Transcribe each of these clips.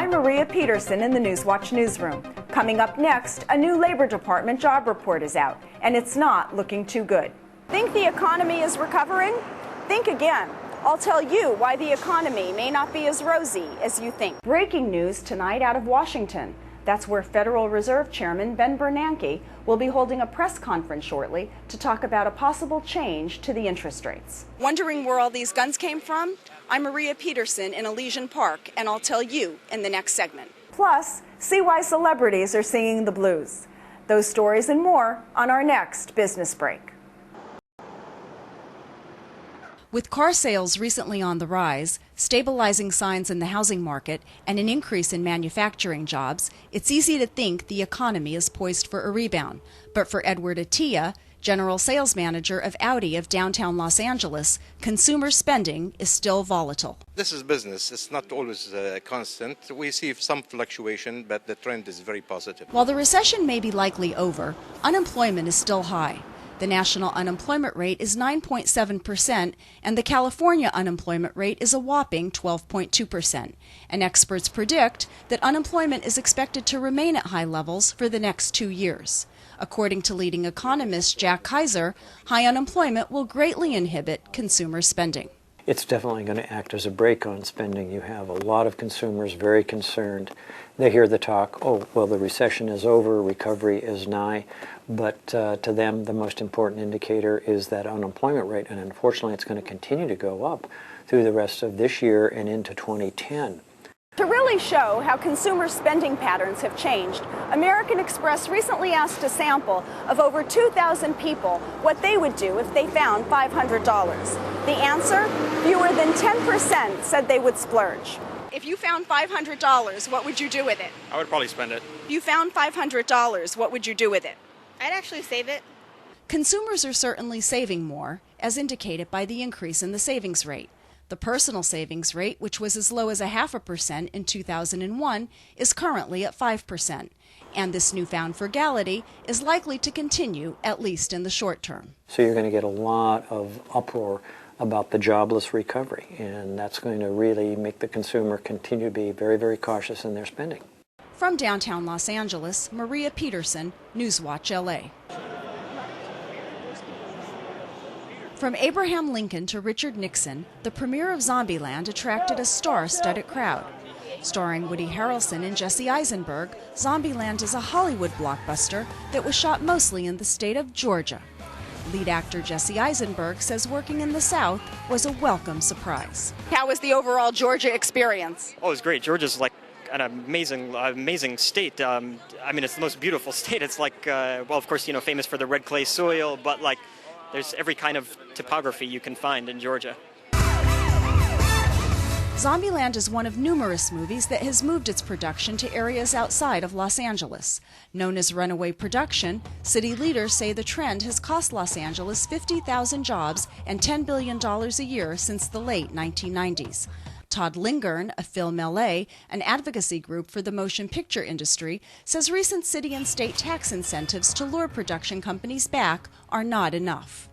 I'm Maria Peterson in the Newswatch newsroom. Coming up next, a new Labor Department job report is out, and it's not looking too good. Think the economy is recovering? Think again. I'll tell you why the economy may not be as rosy as you think. Breaking news tonight out of Washington. That's where Federal Reserve Chairman Ben Bernanke will be holding a press conference shortly to talk about a possible change to the interest rates. Wondering where all these guns came from? I'm Maria Peterson in Elysian Park, and I'll tell you in the next segment. Plus, see why celebrities are singing the blues. Those stories and more on our next business break. With car sales recently on the rise, stabilizing signs in the housing market, and an increase in manufacturing jobs, it's easy to think the economy is poised for a rebound. But for Edward Attia, General Sales Manager of Audi of downtown Los Angeles, consumer spending is still volatile. This is business. It's not always constant. We see some fluctuation, but the trend is very positive. While the recession may be likely over, unemployment is still high. The national unemployment rate is 9.7%, and the California unemployment rate is a whopping 12.2%. And experts predict that unemployment is expected to remain at high levels for the next 2 years. According to leading economist Jack Kaiser, high unemployment will greatly inhibit consumer spending. It's definitely going to act as a brake on spending. You have a lot of consumers very concerned. They hear the talk, oh, well, the recession is over, recovery is nigh. But to them, the most important indicator is that unemployment rate, and unfortunately, it's going to continue to go up through the rest of this year and into 2010. To really show how consumer spending patterns have changed, American Express recently asked a sample of over 2,000 people what they would do if they found $500. The answer? Fewer than 10% said they would splurge. If you found $500, what would you do with it? I would probably spend it. If you found $500, what would you do with it? I'd actually save it. Consumers are certainly saving more, as indicated by the increase in the savings rate. The personal savings rate, which was as low as 0.5% in 2001, is currently at 5%. And this newfound frugality is likely to continue, at least in the short term. So you're going to get a lot of uproar about the jobless recovery, and that's going to really make the consumer continue to be very, very cautious in their spending. From downtown Los Angeles, Maria Peterson, Newswatch LA. From Abraham Lincoln to Richard Nixon, the premiere of Zombieland attracted a star-studded crowd. Starring Woody Harrelson and Jesse Eisenberg, Zombieland is a Hollywood blockbuster that was shot mostly in the state of Georgia. Lead actor Jesse Eisenberg says working in the South was a welcome surprise. How was the overall Georgia experience? Oh, it was great. Georgia's like an amazing state. I mean, it's the most beautiful state. It's like, well, of course, famous for the red clay soil, but like there's every kind of topography you can find in Georgia. Zombieland is one of numerous movies that has moved its production to areas outside of Los Angeles. Known as Runaway Production, city leaders say the trend has cost Los Angeles 50,000 jobs and $10 billion a year since the late 1990s. Todd Lingern of Film LA, an advocacy group for the motion picture industry, says recent city and state tax incentives to lure production companies back are not enough.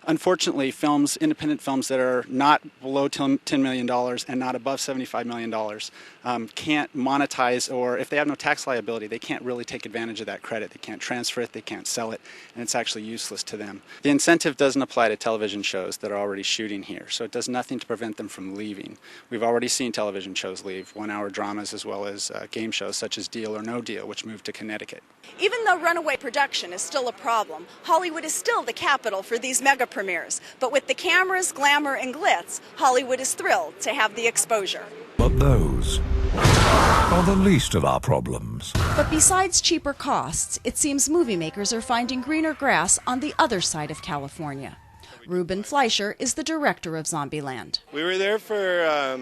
Unfortunately, independent films that are not below $10 million and not above $75 million can't monetize, or if they have no tax liability, they can't really take advantage of that credit. They can't transfer it, they can't sell it, and it's actually useless to them. The incentive doesn't apply to television shows that are already shooting here, so it does nothing to prevent them from leaving. We've already seen television shows leave, one-hour dramas as well as game shows such as Deal or No Deal, which moved to Connecticut. Even though runaway production is still a problem, Hollywood is still the capital for these mega premieres. But with the cameras, glamour, and glitz, Hollywood is thrilled to have the exposure. But those are the least of our problems. But besides cheaper costs, it seems movie makers are finding greener grass on the other side of California. Ruben Fleischer is the director of Zombieland. We were there for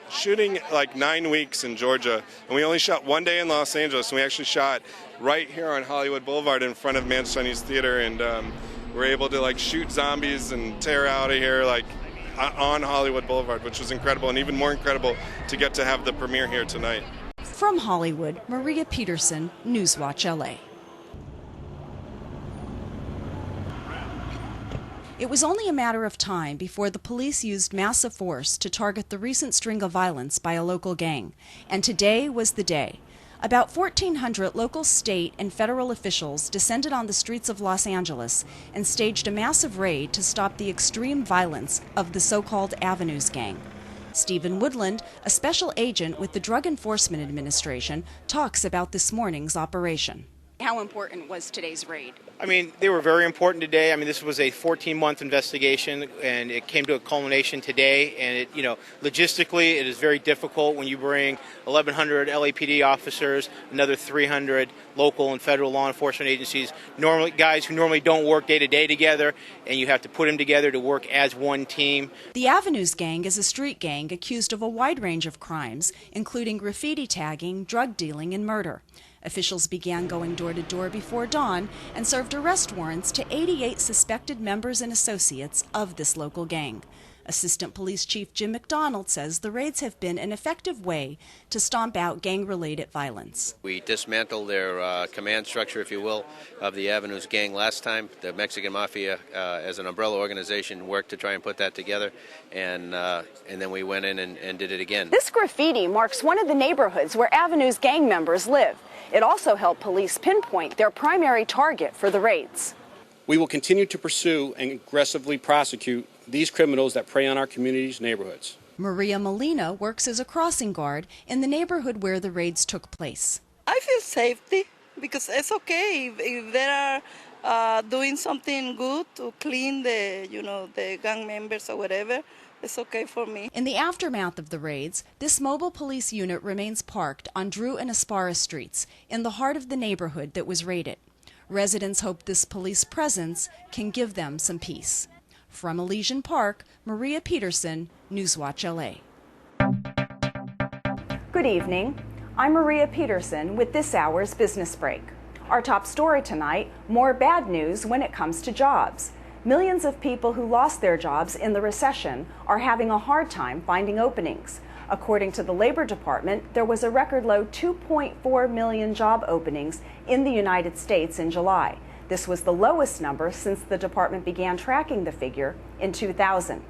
shooting like 9 weeks in Georgia, and we only shot one day in Los Angeles, and we actually shot right here on Hollywood Boulevard in front of Man's Chinese Theater, and we're able to like shoot zombies and tear out of here like on Hollywood Boulevard, which was incredible, and even more incredible to get to have the premiere here tonight. From Hollywood, Maria Peterson, Newswatch LA. It was only a matter of time before the police used massive force to target the recent string of violence by a local gang, and today was the day. About 1,400 local, state, and federal officials descended on the streets of Los Angeles and staged a massive raid to stop the extreme violence of the so-called Avenues gang. Stephen Woodland, a special agent with the Drug Enforcement Administration, talks about this morning's operation. How important was today's raid? I mean, they were very important today. I mean, this was a 14-month investigation, and it came to a culmination today. And logistically, it is very difficult when you bring 1,100 LAPD officers, another 300 local and federal law enforcement agencies, normally guys who normally don't work day to day together, and you have to put them together to work as one team. The Avenues gang is a street gang accused of a wide range of crimes, including graffiti tagging, drug dealing, and murder. Officials began going door to door before dawn and served arrest warrants to 88 suspected members and associates of this local gang. Assistant Police Chief Jim McDonald says the raids have been an effective way to stomp out gang-related violence. We dismantled their command structure, if you will, of the Avenues gang last time. The Mexican Mafia, as an umbrella organization, worked to try and put that together, and then we went in and did it again. This graffiti marks one of the neighborhoods where Avenues gang members live. It also helped police pinpoint their primary target for the raids. We will continue to pursue and aggressively prosecute these criminals that prey on our community's neighborhoods. Maria Molina works as a crossing guard in the neighborhood where the raids took place. I feel safety because it's okay if they are doing something good to clean the gang members or whatever. It's okay for me. In the aftermath of the raids, this mobile police unit remains parked on Drew and Aspara streets in the heart of the neighborhood that was raided. Residents hope this police presence can give them some peace. From Elysian Park, Maria Peterson, Newswatch LA. Good evening. I'm Maria Peterson with this hour's Business Break. Our top story tonight, more bad news when it comes to jobs. Millions of people who lost their jobs in the recession are having a hard time finding openings. According to the Labor Department, there was a record low 2.4 million job openings in the United States in July. This was the lowest number since the department began tracking the figure in 2000.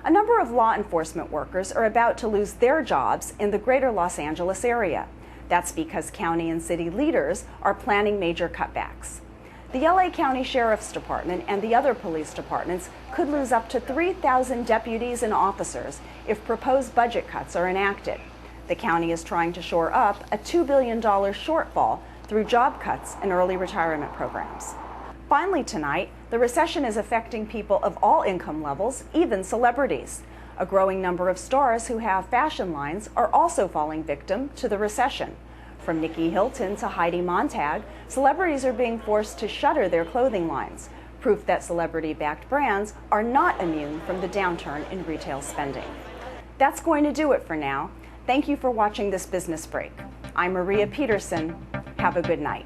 A number of law enforcement workers are about to lose their jobs in the greater Los Angeles area. That's because county and city leaders are planning major cutbacks. The LA County Sheriff's Department and the other police departments could lose up to 3,000 deputies and officers if proposed budget cuts are enacted. The county is trying to shore up a $2 billion shortfall through job cuts and early retirement programs. Finally tonight, the recession is affecting people of all income levels, even celebrities. A growing number of stars who have fashion lines are also falling victim to the recession. From Nikki Hilton to Heidi Montag, celebrities are being forced to shutter their clothing lines, proof that celebrity-backed brands are not immune from the downturn in retail spending. That's going to do it for now. Thank you for watching this Business Break. I'm Maria Peterson. Have a good night.